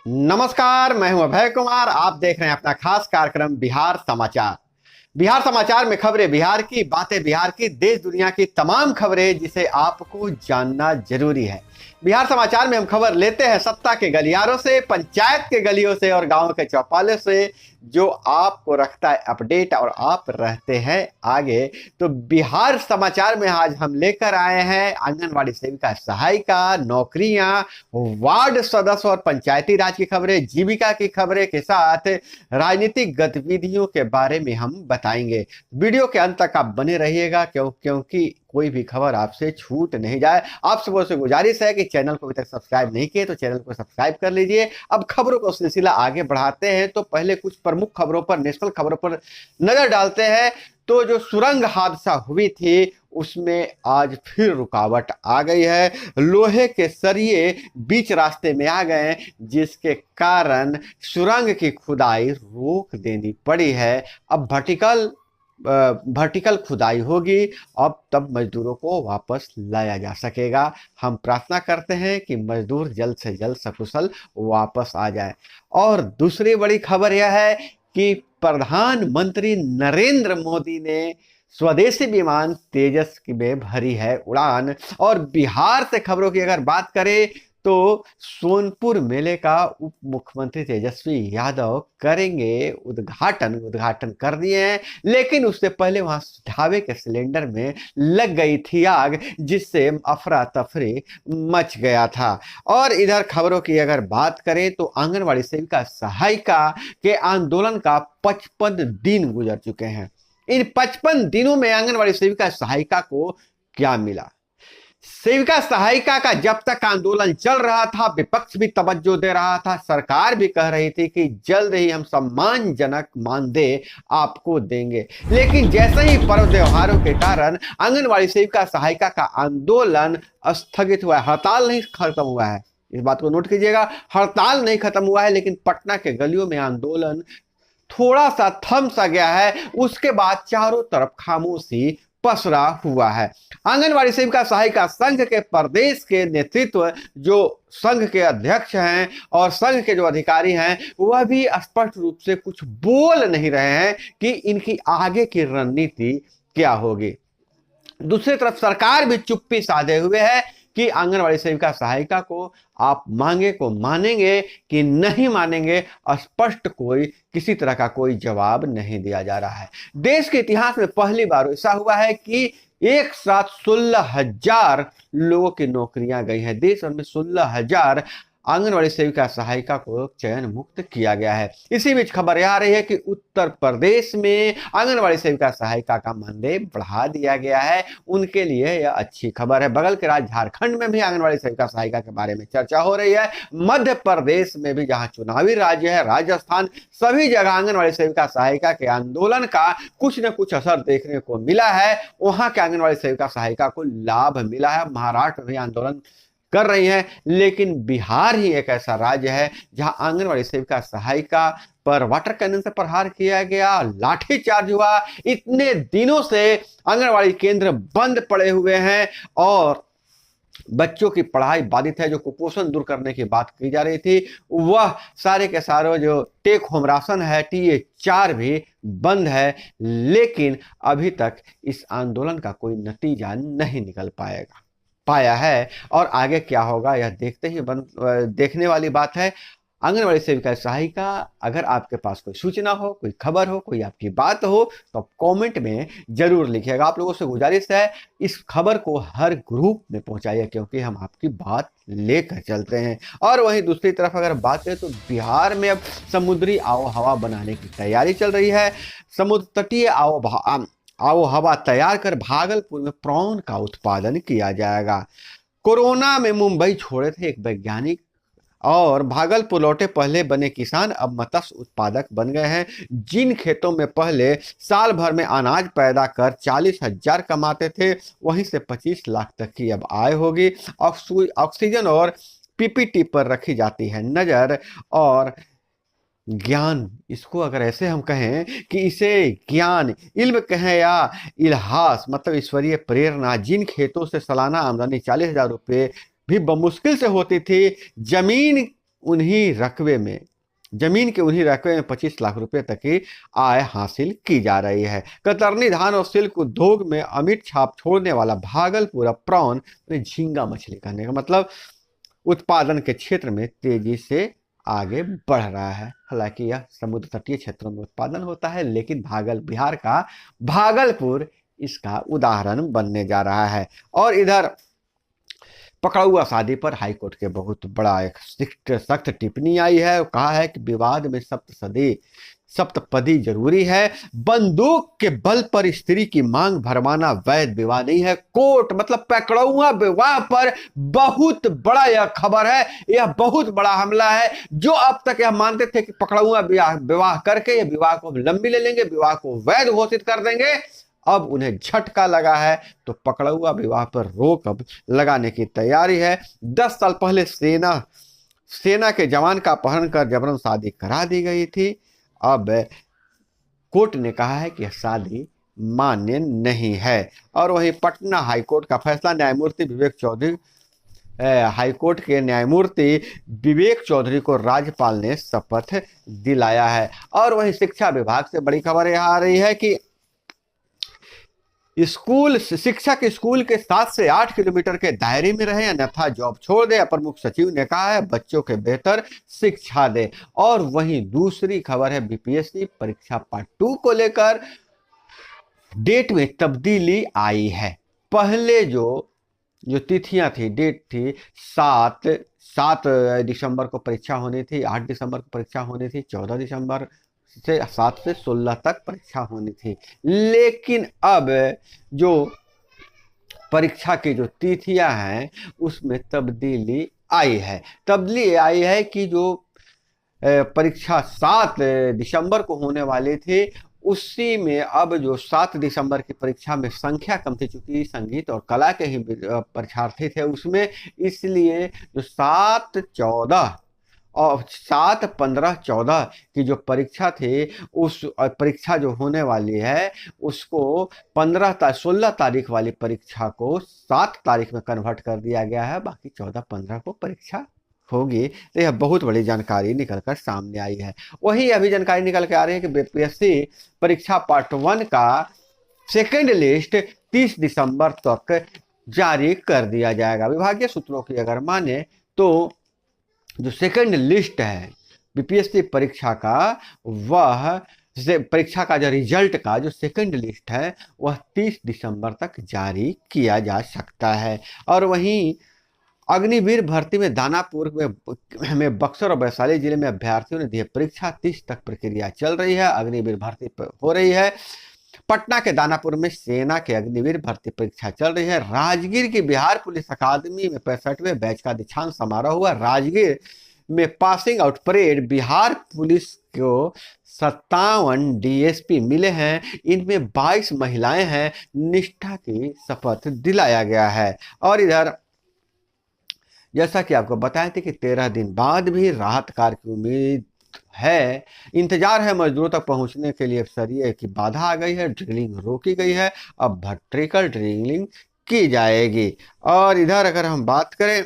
नमस्कार, मैं हूं अभय कुमार। आप देख रहे हैं अपना खास कार्यक्रम बिहार समाचार। बिहार समाचार में खबरें बिहार की, बातें बिहार की, देश दुनिया की तमाम खबरें जिसे आपको जानना जरूरी है। बिहार समाचार में हम खबर लेते हैं सत्ता के गलियारों से, पंचायत के गलियों से और गांव के चौपालों से, जो आपको रखता है अपडेट और आप रहते हैं आगे। तो बिहार समाचार में आज हम लेकर आए हैं आंगनवाड़ी सेविका, सहायिका, नौकरियां, वार्ड सदस्य और पंचायती राज की खबरें, जीविका की खबरें के साथ राजनीतिक गतिविधियों के बारे में हम बताएंगे। वीडियो के अंत तक आप बने रहिएगा क्योंकि कोई भी खबर आपसे छूट नहीं जाए। आप सबों से गुजारिश है कि चैनल को अभी तक सब्सक्राइब नहीं किए तो चैनल को सब्सक्राइब कर लीजिए। अब खबरों का सिलसिला आगे बढ़ाते हैं, तो पहले कुछ प्रमुख खबरों पर, नेशनल खबरों पर नजर डालते हैं। तो जो सुरंग हादसा हुई थी उसमें आज फिर रुकावट आ गई है। लोहे के सरिये बीच रास्ते में आ गए, जिसके कारण सुरंग की खुदाई रोक देनी पड़ी है। अब वर्टिकल खुदाई होगी, अब तब मजदूरों को वापस लाया जा सकेगा। हम प्रार्थना करते हैं कि मजदूर जल्द से जल्द सकुशल वापस आ जाए। और दूसरी बड़ी खबर यह है कि प्रधानमंत्री नरेंद्र मोदी ने स्वदेशी विमान तेजस में भरी है उड़ान। और बिहार से खबरों की अगर बात करें तो सोनपुर मेले का उप मुख्यमंत्री तेजस्वी यादव करेंगे उद्घाटन कर दिए हैं, लेकिन उससे पहले वहां ढाबे के सिलेंडर में लग गई थी आग, जिससे अफरा तफरी मच गया था। और इधर खबरों की अगर बात करें तो आंगनवाड़ी सेविका, सहायिका के आंदोलन का 55 दिन गुजर चुके हैं। इन 55 दिनों में आंगनवाड़ी सेविका, सहायिका को क्या मिला? सेविका सहायिका का जब तक आंदोलन चल रहा था, विपक्ष भी तवज्जो दे रहा था, सरकार भी कह रही थी कि जल्द ही हम सम्मानजनक मानदेय आपको देंगे। लेकिन जैसे ही पर्व त्योहारों के कारण आंगनवाड़ी सेविका, सहायिका का आंदोलन स्थगित हुआ है, हड़ताल नहीं खत्म हुआ है, इस बात को नोट कीजिएगा, हड़ताल नहीं खत्म हुआ है, लेकिन पटना के गलियों में आंदोलन थोड़ा सा थम सा गया है। उसके बाद चारों तरफ खामोशी पसरा हुआ है। आंगनवाड़ी सेविका, सहायिका संघ के प्रदेश के नेतृत्व, जो संघ के अध्यक्ष हैं और संघ के जो अधिकारी हैं, वह भी स्पष्ट रूप से कुछ बोल नहीं रहे हैं कि इनकी आगे की रणनीति क्या होगी। दूसरी तरफ सरकार भी चुप्पी साधे हुए है कि आंगनवाड़ी सेविका, सहायिका को आप मांगे को मानेंगे कि नहीं मानेंगे, स्पष्ट कोई किसी तरह का कोई जवाब नहीं दिया जा रहा है। देश के इतिहास में पहली बार ऐसा हुआ है कि एक साथ 16,000 लोगों की नौकरियां गई हैं। देश भर में 16,000 आंगनवाड़ी सेविका, सहायिका को चयन मुक्त किया गया है। इसी बीच खबर यह आ रही है कि उत्तर प्रदेश में आंगनवाड़ी सेविका, सहायिका का मानदेय बढ़ा दिया गया है। उनके लिए यह अच्छी खबर है। बगल के राज्य झारखंड में भी आंगनवाड़ी सेविका, सहायिका के बारे में चर्चा हो रही है। मध्य प्रदेश में भी, जहां चुनावी राज्य है, राजस्थान, सभी जगह आंगनवाड़ी सेविका, सहायिका के आंदोलन का कुछ न कुछ असर देखने को मिला है। वहां के आंगनवाड़ी सेविका, सहायिका को लाभ मिला है। महाराष्ट्र में भी आंदोलन कर रही हैं, लेकिन बिहार ही एक ऐसा राज्य है जहां आंगनवाड़ी सेविका, सहायिका पर वाटर कैनन से प्रहार किया गया, लाठीचार्ज हुआ। इतने दिनों से आंगनवाड़ी केंद्र बंद पड़े हुए हैं और बच्चों की पढ़ाई बाधित है। जो कुपोषण दूर करने की बात की जा रही थी, वह सारे के सारे जो टेक होम राशन है, TA4 भी बंद है। लेकिन अभी तक इस आंदोलन का कोई नतीजा नहीं निकल पाया है। और आगे क्या होगा यह देखने वाली बात है। आंगनवाड़ी सेविका, सहायिका, अगर आपके पास कोई सूचना हो, कोई खबर हो, कोई आपकी बात हो, तो आप कमेंट में जरूर लिखिएगा। आप लोगों से गुजारिश है इस खबर को हर ग्रुप में पहुंचाइए, क्योंकि हम आपकी बात लेकर चलते हैं। और वहीं दूसरी तरफ अगर बात करें तो बिहार में अब समुद्री आबोहवा बनाने की तैयारी चल रही है। समुद्र तटीय आबोहवा तैयार कर भागलपुर में प्रॉन का उत्पादन किया जाएगा। कोरोना में मुंबई छोड़े थे एक वैज्ञानिक और भागलपुर लौटे पहले बने किसान अब मत्स्य उत्पादक बन गए हैं। जिन खेतों में पहले साल भर में अनाज पैदा कर 40,000 कमाते थे, वहीं से 25 लाख तक की अब आय होगी। ऑक्सीजन और PPT पर रखी जाती है नजर। और ज्ञान, इसको अगर ऐसे हम कहें कि इसे ज्ञान, इल्म कहें या इल्हास, मतलब ईश्वरीय प्रेरणा, जिन खेतों से सालाना आमदनी 40,000 रुपये भी बमुश्किल से होती थी, जमीन उन्हीं रकबे में जमीन के उन्हीं रकबे में 25 लाख रुपए तक की आय हासिल की जा रही है। कतरनी धान और सिल्क उद्योग में अमिट छाप छोड़ने वाला भागलपुर अब प्रॉन झींगा मछली कहने का मतलब उत्पादन के क्षेत्र में तेजी से आगे बढ़ रहा है। हालांकि यह समुद्र तटीय क्षेत्रों में उत्पादन होता है, लेकिन बिहार का भागलपुर इसका उदाहरण बनने जा रहा है। और इधर पकड़ुआ शादी पर हाईकोर्ट के बहुत बड़ा एक सख्त टिप्पणी आई है। कहा है कि विवाद में सप्तपदी जरूरी है, बंदूक के बल पर स्त्री की मांग भरमाना वैध विवाह नहीं है। कोर्ट मतलब पकड़ुआ विवाह पर बहुत बड़ा यह खबर है, यह बहुत बड़ा हमला है। जो अब तक यह मानते थे कि पकड़ुआ विवाह करके यह विवाह को लंबी ले लेंगे, विवाह को वैध घोषित कर देंगे, अब उन्हें झटका लगा है तो पकड़ुआ विवाह पर रोक अब लगाने की तैयारी है। 10 साल पहले सेना के जवान का अपहरण कर जबरन शादी करा दी गई थी। अब कोर्ट ने कहा है कि यह शादी मान्य नहीं है। और वहीं पटना हाईकोर्ट का फैसला, हाईकोर्ट के न्यायमूर्ति विवेक चौधरी को राज्यपाल ने शपथ दिलाया है। और वहीं शिक्षा विभाग से बड़ी खबर यह आ रही है कि शिक्षक स्कूल के 7 से 8 किलोमीटर के दायरे में रहे, अन्यथा जॉब छोड़ दे। अपर मुख्य सचिव ने कहा है बच्चों के बेहतर शिक्षा दे। और वहीं दूसरी खबर है बीपीएससी परीक्षा पार्ट 2 को लेकर डेट में तब्दीली आई है। पहले जो तिथियां थी, डेट थी 7 दिसंबर को परीक्षा होनी थी, 8 दिसंबर को परीक्षा होनी थी, 14 दिसंबर से 7 से 16 तक परीक्षा होनी थी। लेकिन अब जो परीक्षा की जो तिथियां हैं उसमें तब्दीली आई है कि जो परीक्षा 7 दिसंबर को होने वाली थी उसी में अब जो 7 दिसंबर की परीक्षा में संख्या कम थी, चूंकि संगीत और कला के ही परीक्षार्थी थे उसमें, इसलिए जो 7-14 और 7-15-14 की जो परीक्षा थी उस परीक्षा जो होने वाली है उसको 16 तारीख वाली परीक्षा को 7 तारीख में कन्वर्ट कर दिया गया है। बाकी 14-15 को परीक्षा होगी। तो यह बहुत बड़ी जानकारी निकलकर सामने आई है। वही अभी जानकारी निकल के आ रही है कि बीपीएससी परीक्षा पार्ट 1 का सेकेंड लिस्ट 30 दिसंबर तक जारी कर दिया जाएगा। विभागीय सूत्रों की अगर माने तो जो सेकंड लिस्ट है बीपीएससी परीक्षा का, वह परीक्षा का जो रिजल्ट का जो सेकंड लिस्ट है वह 30 दिसंबर तक जारी किया जा सकता है। और वहीं अग्निवीर भर्ती में दानापुर में बक्सर और वैशाली जिले में अभ्यर्थियों ने दी परीक्षा, 30 तक प्रक्रिया चल रही है। अग्निवीर भर्ती हो रही है। पटना के दानापुर में सेना के अग्निवीर भर्ती परीक्षा चल रही है। राजगीर की बिहार पुलिस अकादमी में 65वें बैच का दीक्षांत समारोह हुआ। राजगीर में passing out parade Bihar police को 57 डीएसपी मिले हैं, इनमें 22 महिलाएं हैं। निष्ठा की शपथ दिलाया गया है। और इधर जैसा कि आपको बताए थे कि 13 दिन बाद भी राहत कार्य की उम्मीद है, इंतजार है। मजदूरों तक पहुंचने के लिए सरिये की बाधा आ गई है, ड्रिलिंग रोकी गई है, अब वर्टिकल ड्रिलिंग की जाएगी। और इधर अगर हम बात करें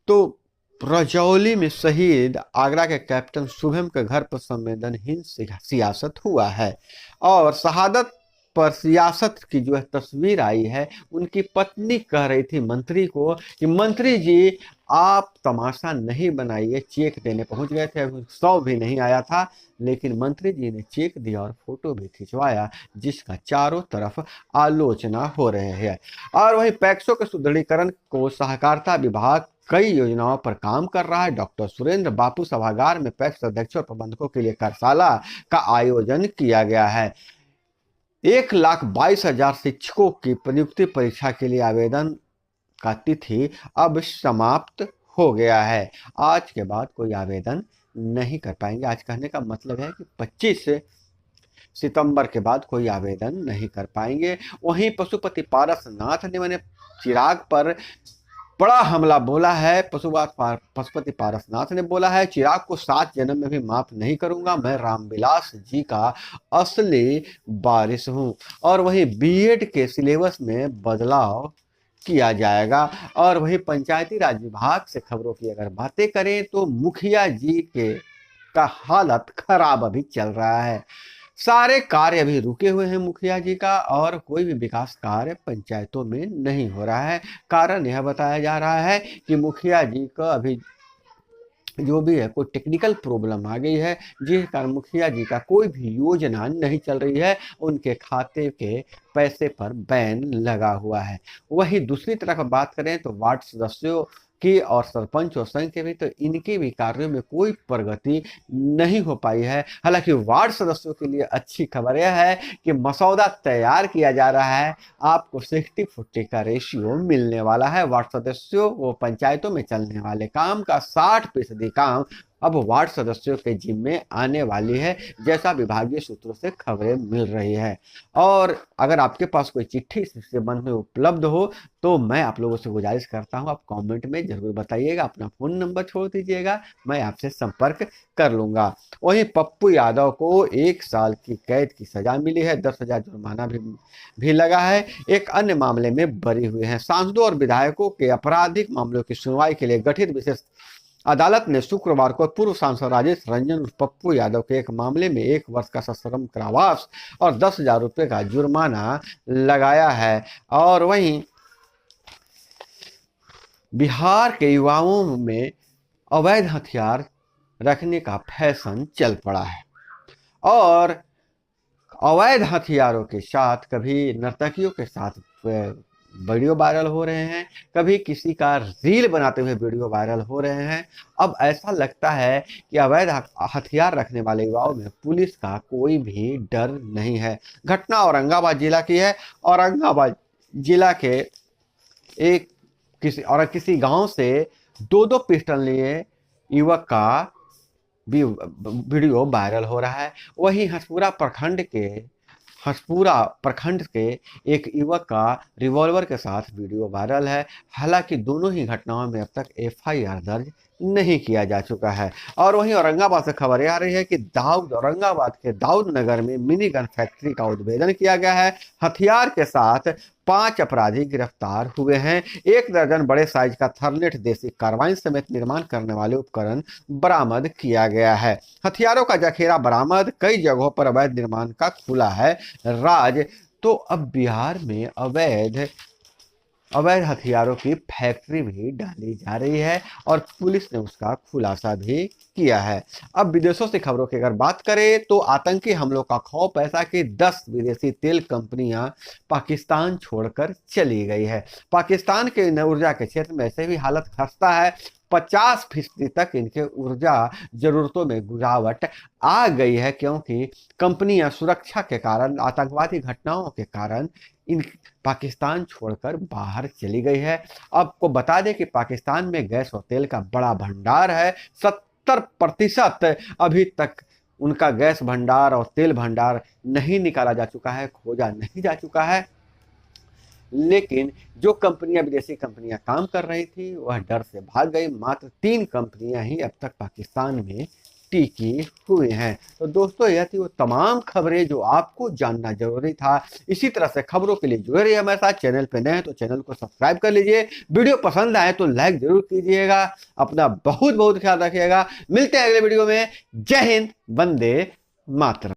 तो रजौली में शहीद आगरा के कैप्टन शुभम के घर पर संवेदनहीन सियासत हुआ है। और शहादत पर सियासत की जो है तस्वीर आई है, उनकी पत्नी कह रही थी मंत्री को कि मंत्री जी आप तमाशा नहीं बनाइए। चेक देने पहुंच गए थे, अभी 100 भी नहीं आया था, लेकिन मंत्री जी ने चेक दिया और फोटो भी खिंचवाया, जिसका चारों तरफ आलोचना हो रहे हैं। और वहीं पैक्सों के सुदृढ़ीकरण को सहकारिता विभाग कई योजनाओं पर काम कर रहा है। डॉक्टर सुरेंद्र बापू सभागार में पैक्स अध्यक्षों और प्रबंधकों के लिए कार्यशाला का आयोजन किया गया है। 1,22,000 शिक्षकों की नियुक्ति परीक्षा के लिए आवेदन का तिथि अब समाप्त हो गया है। आज के बाद कोई आवेदन नहीं कर पाएंगे। आज कहने का मतलब है कि 25 सितंबर के बाद कोई आवेदन नहीं कर पाएंगे। वहीं पशुपति पारसनाथ ने मैंने चिराग पर बड़ा हमला बोला है। पशुपति पारसनाथ ने बोला है चिराग को 7 जन्म में भी माफ नहीं करूंगा, मैं रामविलास जी का असली वारिस हूं। और वहीं बीएड के सिलेबस में बदलाव किया जाएगा। और वही पंचायती राज विभाग से खबरों की अगर बातें करें तो मुखिया जी के का हालत खराब अभी चल रहा है। सारे कार्य अभी रुके हुए हैं मुखिया जी का, और कोई भी विकास कार्य पंचायतों में नहीं हो रहा है। कारण यह बताया जा रहा है कि मुखिया जी का अभी जो भी है कोई टेक्निकल प्रॉब्लम आ गई है, जिस कारण मुखिया जी का कोई भी योजना नहीं चल रही है, उनके खाते के पैसे पर बैन लगा हुआ है। वहीं दूसरी तरफ बात करें तो वार्ड सदस्यों की और सरपंच और संघ के भी, तो इनके भी कार्यों में कोई प्रगति नहीं हो पाई है। हालांकि वार्ड सदस्यों के लिए अच्छी खबर यह है कि मसौदा तैयार किया जा रहा है, आपको 60-40 का रेशियो मिलने वाला है। वार्ड सदस्यों को पंचायतों में चलने वाले काम का 60% काम अब वार्ड सदस्यों के जिम्मे आने वाली है, जैसा विभागीय सूत्रों से खबरें मिल रही है। और अगर आपके पास कोई चिट्ठी इस संबंध में उपलब्ध हो तो मैं आप लोगों से गुजारिश करता हूं, आप कमेंट में जरूर बताइएगा, अपना फोन नंबर छोड़ दीजिएगा, मैं आपसे संपर्क कर लूंगा। वहीं पप्पू यादव को 1 साल की कैद की सजा मिली है, 10,000 जुर्माना भी लगा है। एक अन्य मामले में बरी हुए हैं। सांसदों और विधायकों के आपराधिक मामलों की सुनवाई के लिए गठित विशेष अदालत ने शुक्रवार को पूर्व सांसद राजेश रंजन उर्फ पप्पू यादव के एक मामले में 1 वर्ष का सश्रम कारावास और 10,000 रुपये का जुर्माना लगाया है। और वहीं बिहार के युवाओं में अवैध हथियार रखने का फैशन चल पड़ा है, और अवैध हथियारों के साथ कभी नर्तकियों के साथ वीडियो वायरल हो रहे हैं, कभी किसी का रील बनाते हुए वीडियो वायरल हो रहे हैं। अब ऐसा लगता है कि अवैध हथियार रखने वाले युवाओं में पुलिस का कोई भी डर नहीं है। घटना औरंगाबाद जिला की है। औरंगाबाद जिला के किसी गांव से 2-2 पिस्टल लिए युवक का भी वीडियो वायरल हो रहा है। वहीं हसपुरा प्रखंड के एक युवक का रिवॉल्वर के साथ वीडियो वायरल है। हालांकि दोनों ही घटनाओं में अब तक एफआईआर दर्ज नहीं किया जा चुका है। और वहीं औरंगाबाद से खबर आ रही है कि औरंगाबाद के दाऊद नगर में मिनी गन फैक्ट्री का उद्भेदन किया गया है। हथियार के साथ 5 अपराधी गिरफ्तार हुए हैं। 1 दर्जन बड़े साइज का थर्नेट देसी कार्बाइन समेत निर्माण करने वाले उपकरण बरामद किया गया है। हथियारों का जखेरा बरामद, कई जगहों पर अवैध निर्माण का खुला है राज। तो अब बिहार में अवैध हथियारों की फैक्ट्री भी डाली जा रही है, और पुलिस ने उसका खुलासा भी किया है। अब विदेशों से खबरों की अगर बात करें तो आतंकी हमलों का खौफ ऐसा कि 10 विदेशी तेल कंपनियां पाकिस्तान छोड़कर चली गई है। पाकिस्तान के ऊर्जा के क्षेत्र में ऐसे भी हालत खस्ता है, 50% तक इनके ऊर्जा जरूरतों में गिरावट आ गई है, क्योंकि कंपनियां सुरक्षा के कारण, आतंकवादी घटनाओं के कारण इन पाकिस्तान छोड़कर बाहर चली गई है। आपको बता दें कि पाकिस्तान में गैस और तेल का बड़ा भंडार है। 70% अभी तक उनका गैस भंडार और तेल भंडार नहीं निकाला जा चुका है, खोजा नहीं जा चुका है। लेकिन जो कंपनियां, विदेशी कंपनियां काम कर रही थी, वह डर से भाग गई। मात्र 3 कंपनियां ही अब तक पाकिस्तान में टिकी हुई हैं। तो दोस्तों, यह थी वो तमाम खबरें जो आपको जानना जरूरी था। इसी तरह से खबरों के लिए जुड़े रहिए हमारे साथ। चैनल पे नए हैं तो चैनल को सब्सक्राइब कर लीजिए। वीडियो पसंद आए तो लाइक जरूर कीजिएगा। अपना बहुत बहुत ख्याल रखिएगा। मिलते हैं अगले वीडियो में। जय हिंद, वंदे मातरम।